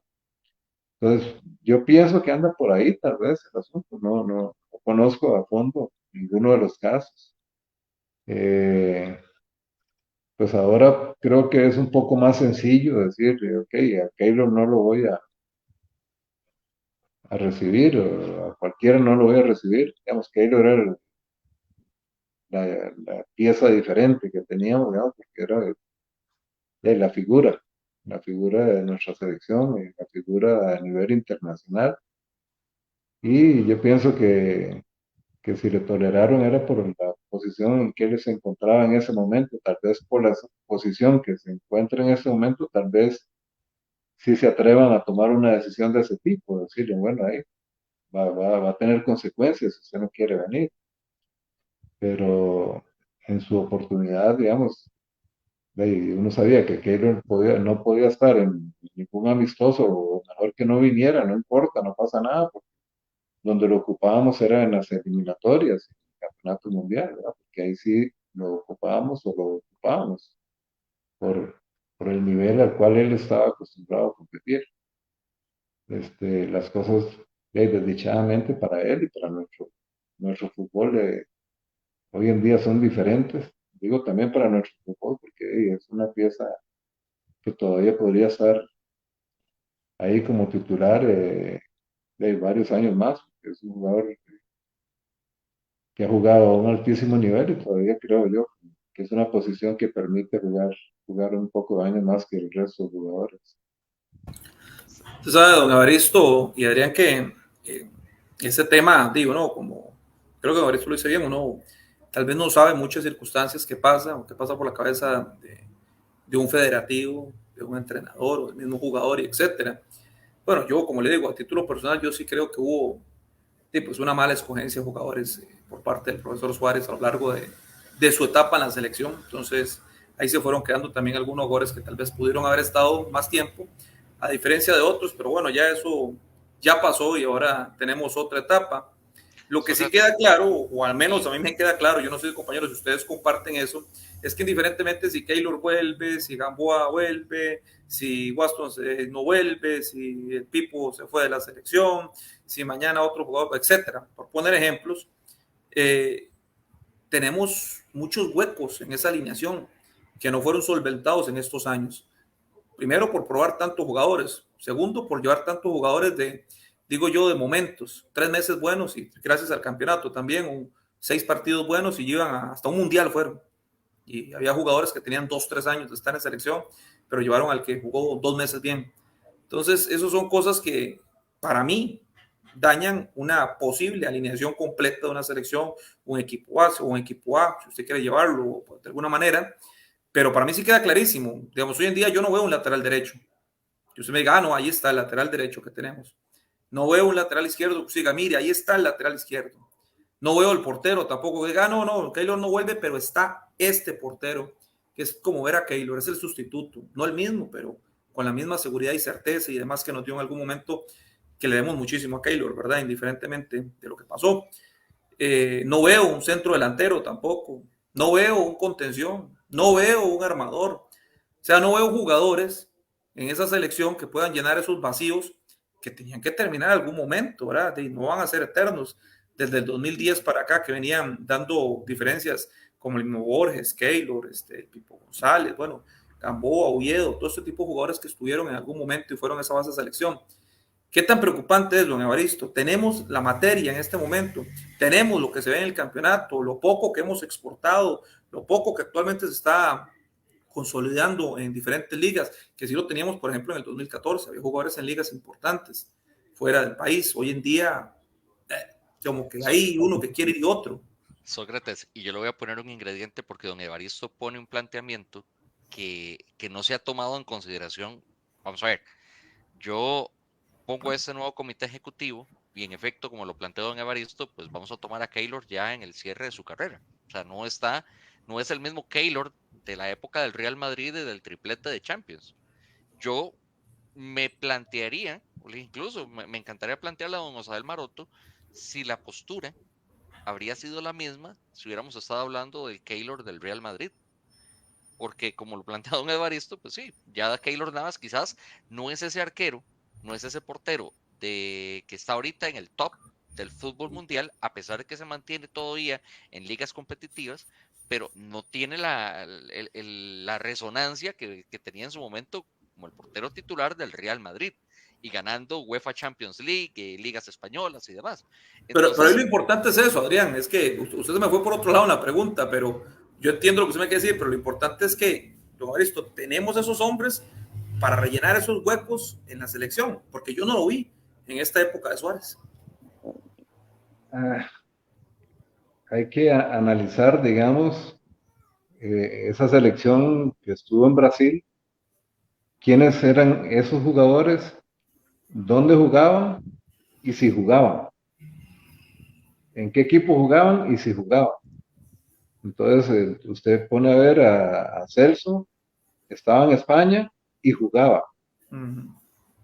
Entonces, yo pienso que anda por ahí tal vez el asunto, no conozco a fondo ninguno de los casos. Eh, pues ahora creo que es un poco más sencillo decir, ok, a Keylor no lo voy a recibir, o a cualquiera no lo voy a recibir. Digamos, Keylor era la pieza diferente que teníamos, digamos, porque era la figura de nuestra selección, y la figura a nivel internacional. Y yo pienso que si le toleraron era por la posición en que él se encontraba en ese momento, tal vez por la posición que se encuentra en ese momento, tal vez sí se atrevan a tomar una decisión de ese tipo, decirle, bueno, ahí va a tener consecuencias si usted no quiere venir, pero en su oportunidad, digamos, uno sabía que Keylor no podía estar en ningún amistoso, o mejor que no viniera, no importa, no pasa nada, donde lo ocupábamos era en las eliminatorias, en el campeonato mundial, ¿verdad? Porque ahí sí lo ocupábamos o lo ocupábamos por, por el nivel al cual él estaba acostumbrado a competir. Las cosas, desdichadamente para él y para nuestro fútbol, hoy en día son diferentes. Digo también para nuestro fútbol, porque es una pieza que todavía podría estar ahí como titular de varios años más. Es un jugador que ha jugado a un altísimo nivel y todavía creo yo que es una posición que permite jugar un poco de años más que el resto de jugadores. Usted sabe, don Evaristo y Adrián, que ese tema, digo, ¿no? Como creo que don Evaristo lo dice bien, uno tal vez no sabe muchas circunstancias que pasan o que pasa por la cabeza de un federativo, de un entrenador o del mismo jugador, y etcétera. Bueno, yo, como le digo, a título personal, yo sí creo que hubo pues una mala escogencia de jugadores por parte del profesor Suárez a lo largo de su etapa en la selección. Entonces, ahí se fueron quedando también algunos jugadores que tal vez pudieron haber estado más tiempo, a diferencia de otros, pero bueno, ya eso ya pasó y ahora tenemos otra etapa. Lo que sí queda claro, o al menos a mí me queda claro, yo no sé, compañeros, si ustedes comparten eso, es que indiferentemente si Keylor vuelve, si Gamboa vuelve, si Waston no vuelve, si el Pipo se fue de la selección, si mañana otro jugador, etcétera, por poner ejemplos, tenemos muchos huecos en esa alineación que no fueron solventados en estos años. Primero, por probar tantos jugadores. Segundo, por llevar tantos jugadores digo yo, de momentos. 3 meses buenos y gracias al campeonato también, 6 partidos buenos y llevan hasta un mundial fueron. Y había jugadores que tenían 2, 3 años de estar en selección, pero llevaron al que jugó 2 meses bien. Entonces, esas son cosas que para mí dañan una posible alineación completa de una selección, un equipo A o un equipo A, si usted quiere llevarlo de alguna manera. Pero para mí sí queda clarísimo. Digamos, hoy en día yo no veo un lateral derecho. Que usted me diga, no, ahí está el lateral derecho que tenemos. No veo un lateral izquierdo que usted diga, mire, ahí está el lateral izquierdo. No veo el portero tampoco que diga, no, Keylor no vuelve, pero está este portero, que es como ver a Keylor, es el sustituto. No el mismo, pero con la misma seguridad y certeza y demás que nos dio en algún momento, que le demos muchísimo a Keylor, ¿verdad? Indiferentemente de lo que pasó. No veo un centro delantero tampoco. No veo un contención. No veo un armador. O sea, no veo jugadores en esa selección que puedan llenar esos vacíos que tenían que terminar en algún momento, ¿verdad? Y no van a ser eternos. Desde el 2010 para acá que venían dando diferencias como el mismo Borges, Keylor, Pipo González, bueno, Gamboa, Oviedo, todo este tipo de jugadores que estuvieron en algún momento y fueron a esa base de selección. ¿Qué tan preocupante es, don Evaristo? Tenemos la materia en este momento, tenemos lo que se ve en el campeonato, lo poco que hemos exportado, lo poco que actualmente se está consolidando en diferentes ligas, que sí lo teníamos, por ejemplo, en el 2014, había jugadores en ligas importantes fuera del país. Hoy en día, como que hay uno que quiere y otro. Sócrates, y yo le voy a poner un ingrediente porque don Evaristo pone un planteamiento que no se ha tomado en consideración. Vamos a ver, yo pongo este nuevo comité ejecutivo y en efecto, como lo planteó don Evaristo, pues vamos a tomar a Keylor ya en el cierre de su carrera. O sea, no es el mismo Keylor de la época del Real Madrid y del triplete de Champions. Yo me plantearía, incluso me encantaría plantearle a don Osael Maroto, si la postura habría sido la misma si hubiéramos estado hablando del Keylor del Real Madrid. Porque como lo plantea don Evaristo, pues sí, ya Keylor Navas quizás no es ese arquero, no es ese portero que está ahorita en el top del fútbol mundial, a pesar de que se mantiene todavía en ligas competitivas, pero no tiene la resonancia que tenía en su momento como el portero titular del Real Madrid y ganando UEFA Champions League, ligas españolas y demás. Entonces, pero lo importante es eso, Adrián, es que usted se me fue por otro lado en la pregunta, pero yo entiendo lo que usted me quiere decir, pero lo importante es que, don Evaristo, tenemos esos hombres para rellenar esos huecos en la selección, porque yo no lo vi en esta época de Suárez. Hay que analizar, digamos, esa selección que estuvo en Brasil, quiénes eran esos jugadores, dónde jugaban y si jugaban, en qué equipo jugaban y si jugaban. Entonces, usted pone a ver a Celso, estaba en España y jugaba.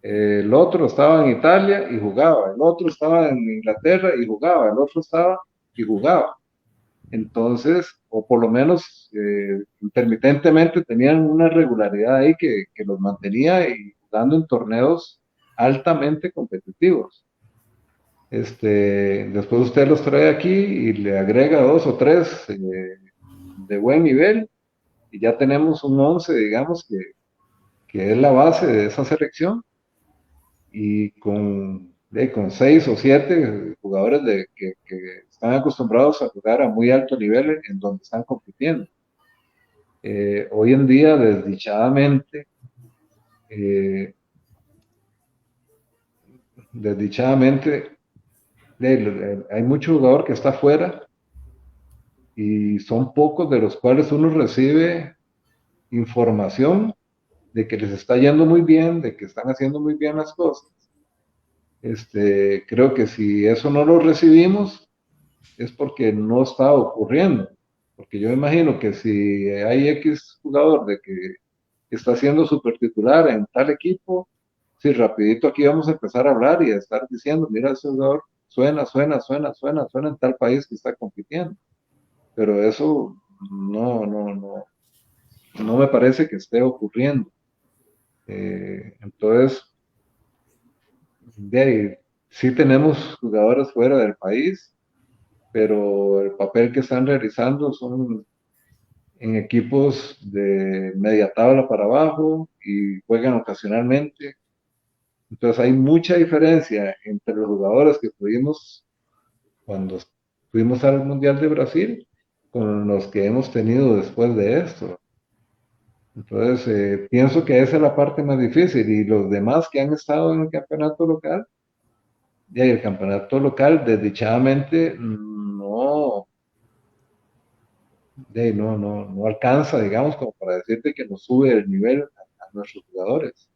el otro estaba en Italia y jugaba, el otro estaba en Inglaterra y jugaba, el otro estaba y jugaba. Entonces, o por lo menos intermitentemente tenían una regularidad ahí que los mantenía y jugando en torneos altamente competitivos. Después usted los trae aquí y le agrega dos o tres de buen nivel y ya tenemos un 11, digamos, que es la base de esa selección y con seis o siete jugadores que están acostumbrados a jugar a muy alto nivel en donde están compitiendo. Hoy en día, eh, desdichadamente, hay mucho jugador que está afuera y son pocos de los cuales uno recibe información de que les está yendo muy bien, de que están haciendo muy bien las cosas. Creo que si eso no lo recibimos es porque no está ocurriendo. Porque yo imagino que si hay X jugador de que está siendo super titular en tal equipo, sí, rapidito aquí vamos a empezar a hablar y a estar diciendo, mira, ese jugador suena en tal país que está compitiendo. Pero eso no me parece que esté ocurriendo. Entonces, de ahí, sí tenemos jugadores fuera del país, pero el papel que están realizando son en equipos de media tabla para abajo y juegan ocasionalmente. Entonces hay mucha diferencia entre los jugadores que tuvimos cuando fuimos al Mundial de Brasil con los que hemos tenido después de esto. Entonces pienso que esa es la parte más difícil y los demás que han estado en el campeonato local, y el campeonato local desdichadamente no alcanza, digamos, como para decirte que nos sube el nivel a nuestros jugadores.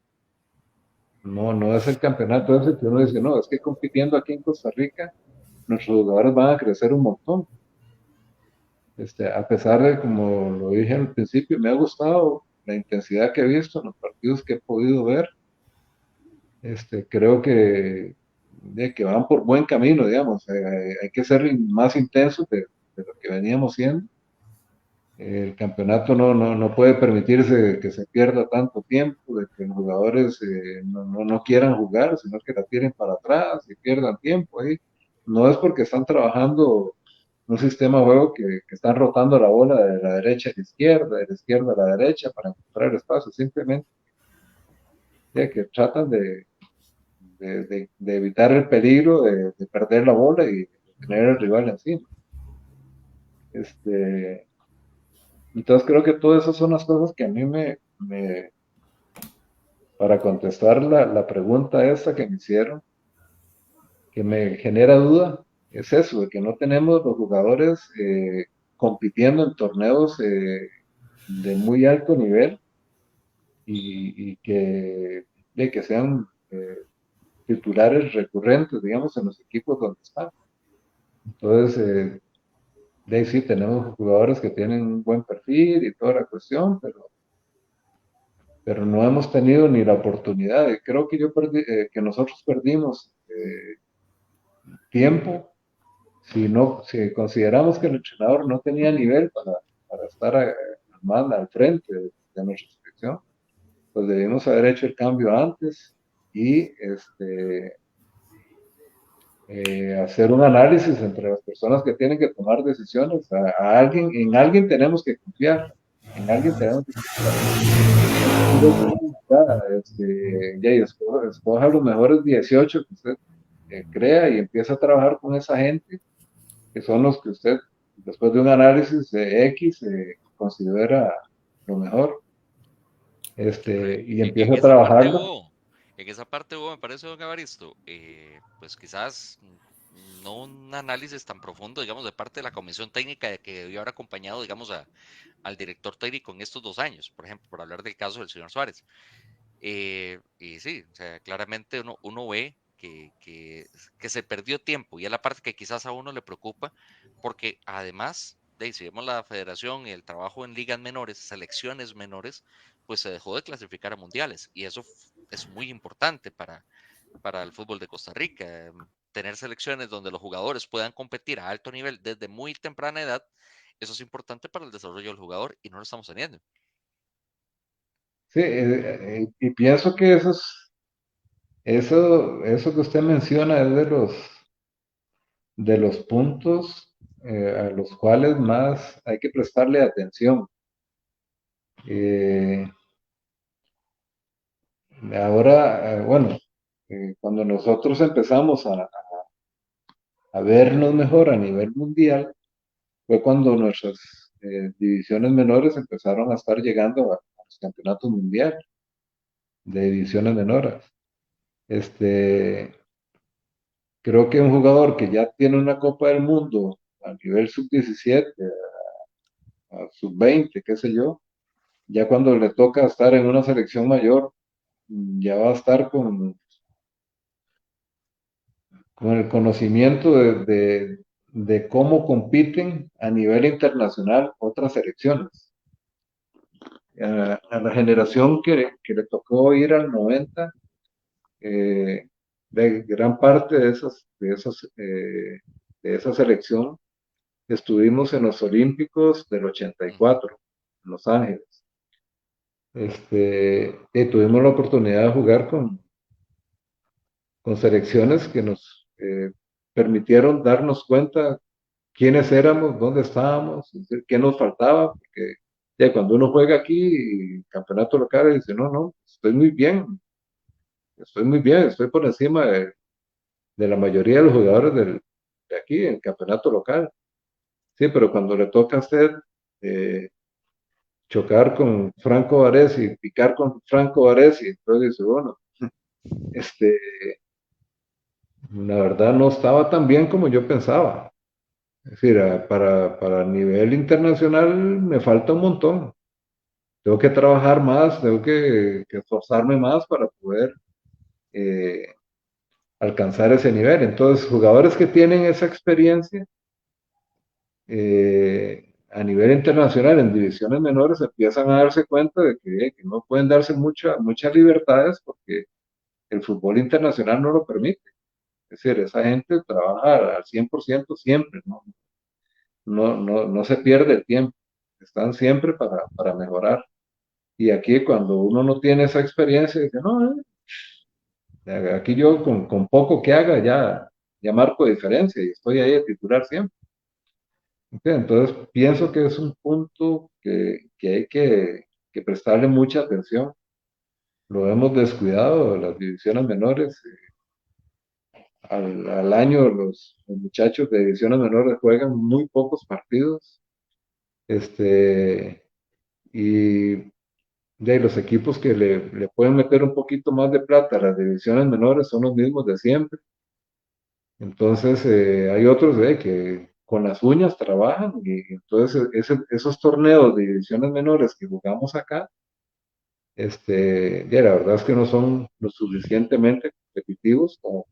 No es el campeonato ese que uno dice, no, es que compitiendo aquí en Costa Rica, nuestros jugadores van a crecer un montón. A pesar de, como lo dije al principio, me ha gustado la intensidad que he visto en los partidos que he podido ver. Creo que van por buen camino, digamos. Hay que ser más intensos de lo que veníamos siendo. El campeonato no puede permitirse que se pierda tanto tiempo, de que los jugadores no quieran jugar, sino que la tiren para atrás y pierdan tiempo ahí. No es porque están trabajando un sistema de juego que están rotando la bola de la derecha a la izquierda, de la izquierda a la derecha para encontrar espacio, simplemente que tratan de evitar el peligro de perder la bola y de tener al rival encima. Entonces creo que todas esas son las cosas que a mí para contestar la pregunta esta que me hicieron, que me genera duda, es eso, de que no tenemos los jugadores compitiendo en torneos de muy alto nivel y que sean titulares recurrentes, digamos, en los equipos donde están. Entonces, de ahí sí tenemos jugadores que tienen un buen perfil y toda la cuestión, pero no hemos tenido ni la oportunidad. Creo que que nosotros perdimos tiempo si consideramos que el entrenador no tenía nivel para estar más al frente de nuestra selección, pues debimos haber hecho el cambio antes y hacer un análisis entre las personas que tienen que tomar decisiones. En alguien tenemos que confiar, en alguien tenemos que confiar. Escoja los mejores 18 que usted crea y empieza a trabajar con esa gente, que son los que usted, después de un análisis de X, considera lo mejor, y En empieza a esa parte, trabajarlo. Hugo, me parece, don Evaristo, pues quizás no un análisis tan profundo, digamos, de parte de la comisión técnica que debió haber acompañado, digamos, al director técnico en estos 2 años, por ejemplo, por hablar del caso del señor Suárez. Y sí, o sea, claramente uno ve que se perdió tiempo y es la parte que quizás a uno le preocupa, porque además si vemos la federación y el trabajo en ligas menores, selecciones menores, pues se dejó de clasificar a mundiales y eso es muy importante para el fútbol de Costa Rica. Tener selecciones donde los jugadores puedan competir a alto nivel desde muy temprana edad, eso es importante para el desarrollo del jugador y no lo estamos teniendo. Sí, y pienso que eso que usted menciona es de los puntos a los cuales más hay que prestarle atención. Eh, Ahora, bueno, cuando nosotros empezamos a vernos mejor a nivel mundial, fue cuando nuestras divisiones menores empezaron a estar llegando a los campeonatos mundiales de divisiones menores. Creo que un jugador que ya tiene una Copa del Mundo a nivel sub-17, a sub-20, qué sé yo, ya cuando le toca estar en una selección mayor, ya va a estar con el conocimiento de cómo compiten a nivel internacional otras selecciones. A la generación que le tocó ir al 90, de gran parte de esa selección estuvimos en los Olímpicos del 84, en Los Ángeles. Y tuvimos la oportunidad de jugar con selecciones que nos permitieron darnos cuenta quiénes éramos, dónde estábamos, qué nos faltaba, porque ya cuando uno juega aquí, campeonato local, dice, no, estoy muy bien, estoy por encima de la mayoría de los jugadores de aquí, en campeonato local. Sí, pero cuando le toca a usted chocar con Franco Baresi, picar con Franco Baresi, entonces dice, bueno, este, la verdad no estaba tan bien como yo pensaba. Es decir, para nivel internacional me falta un montón. Tengo que trabajar más, tengo que esforzarme más para poder eh, alcanzar ese nivel. Entonces, jugadores que tienen esa experiencia a nivel internacional en divisiones menores empiezan a darse cuenta de que no pueden darse muchas libertades porque el fútbol internacional no lo permite. Es decir, esa gente trabaja al 100% siempre, no se pierde el tiempo, están siempre para mejorar. Y aquí cuando uno no tiene esa experiencia, dice, no, aquí yo con poco que haga ya marco diferencia y estoy ahí de titular siempre. Okay, entonces pienso que es un punto que hay que prestarle mucha atención. Lo hemos descuidado, las divisiones menores. Al año los muchachos de divisiones menores juegan muy pocos partidos. Y de los equipos que le pueden meter un poquito más de plata a las divisiones menores son los mismos de siempre. Entonces, hay otros que con las uñas trabajan y entonces esos torneos de divisiones menores que jugamos acá, la verdad es que no son lo suficientemente competitivos como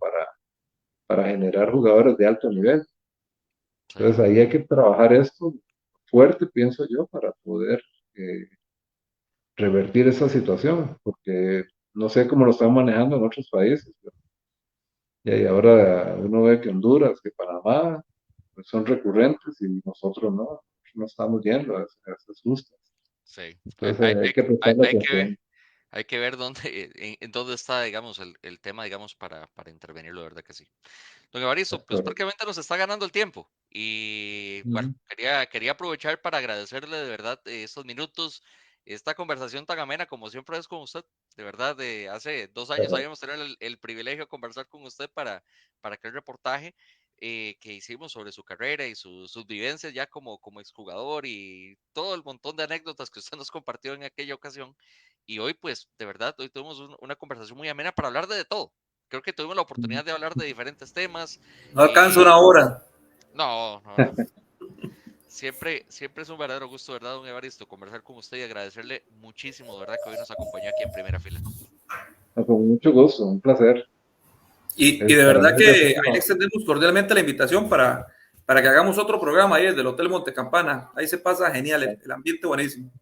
para generar jugadores de alto nivel. Entonces, ahí hay que trabajar esto fuerte, pienso yo, para poder revertir esa situación, porque no sé cómo lo están manejando en otros países. Y ahora uno ve que Honduras, que Panamá, pues son recurrentes y nosotros no estamos yendo a esas justas. Sí, Entonces hay que prestarle atención. hay que ver dónde, en dónde está, digamos, el tema, digamos, para intervenir, la verdad que sí. Don Evaristo, pues Correcto. prácticamente nos está ganando el tiempo y bueno, quería aprovechar para agradecerle de verdad estos minutos, esta conversación tan amena como siempre es con usted. De verdad, hace 2 años Pero, habíamos tenido el privilegio de conversar con usted para aquel reportaje que hicimos sobre su carrera y sus vivencias ya como exjugador y todo el montón de anécdotas que usted nos compartió en aquella ocasión. Y hoy, pues, de verdad, hoy tuvimos una conversación muy amena para hablar de todo. Creo que tuvimos la oportunidad de hablar de diferentes temas. No alcanza una hora. No. Siempre es un verdadero gusto, ¿verdad, don Evaristo? Conversar con usted y agradecerle muchísimo, ¿verdad? Que hoy nos acompañó aquí en primera fila. con mucho gusto, un placer. Y de Para mí verdad es que así ahí le extendemos cordialmente la invitación para para que hagamos otro programa ahí desde el Hotel Montecampana. Ahí se pasa genial, el ambiente buenísimo.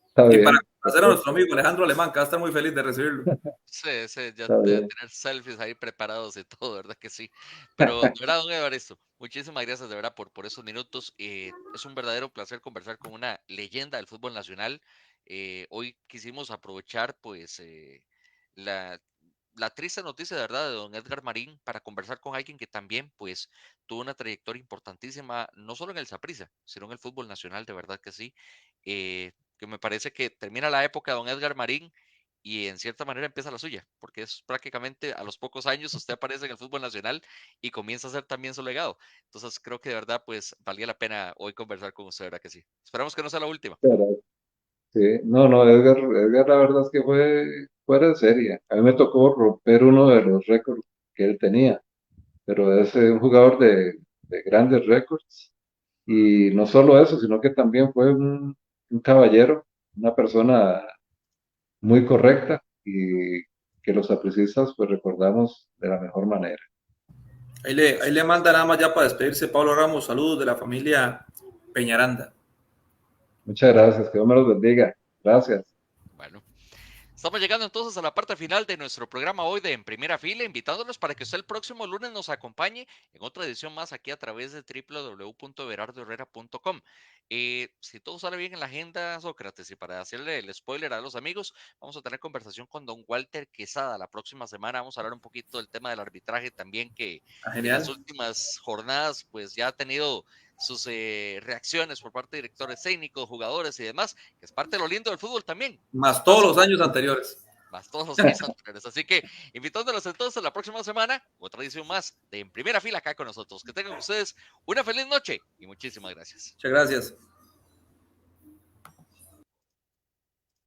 Está Y bien, para hacer a perfecto. nuestro amigo Alejandro Alemán, que va a estar muy feliz de recibirlo. Sí, ya Está debe bien. tener selfies ahí preparados y todo, ¿verdad que sí? Pero de verdad, don Evaristo, muchísimas gracias de verdad por esos minutos. Es un verdadero placer conversar con una leyenda del fútbol nacional. Hoy quisimos aprovechar pues la, la triste noticia de verdad de don Edgar Marín para conversar con alguien que también pues tuvo una trayectoria importantísima, no solo en el Saprissa, sino en el fútbol nacional, de verdad que sí. Que me parece que termina la época de don Edgar Marín y en cierta manera empieza la suya, porque es prácticamente a los pocos años usted aparece en el fútbol nacional y comienza a hacer también su legado. Entonces creo que de verdad pues valía la pena hoy conversar con usted, ¿verdad que sí? Esperamos que no sea la última. Pero, sí, no, Edgar la verdad es que fue fuera de serie. A mí me tocó romper uno de los récords que él tenía, pero es un jugador de grandes récords. Y no solo eso, sino que también fue un caballero, una persona muy correcta y que los sapricistas pues recordamos de la mejor manera. Ahí le manda nada más ya para despedirse Pablo Ramos, saludos de la familia Peñaranda. Muchas gracias, que Dios me los bendiga. Gracias. Bueno. Estamos llegando entonces a la parte final de nuestro programa hoy de En Primera Fila, invitándolos para que usted el próximo lunes nos acompañe en otra edición más aquí a través de www.everardoherrera.com. Si todo sale bien en la agenda, Sócrates, y para hacerle el spoiler a los amigos, vamos a tener conversación con don Walter Quesada la próxima semana. Vamos a hablar un poquito del tema del arbitraje también, que en las Genial. últimas jornadas pues ya ha tenido sus reacciones por parte de directores técnicos, jugadores y demás, que es parte de lo lindo del fútbol también. Más todos los años anteriores. Más todos los años anteriores. Así que invitándolos entonces la próxima semana, otra edición más de En Primera Fila acá con nosotros. Que tengan ustedes una feliz noche y muchísimas gracias. Muchas gracias.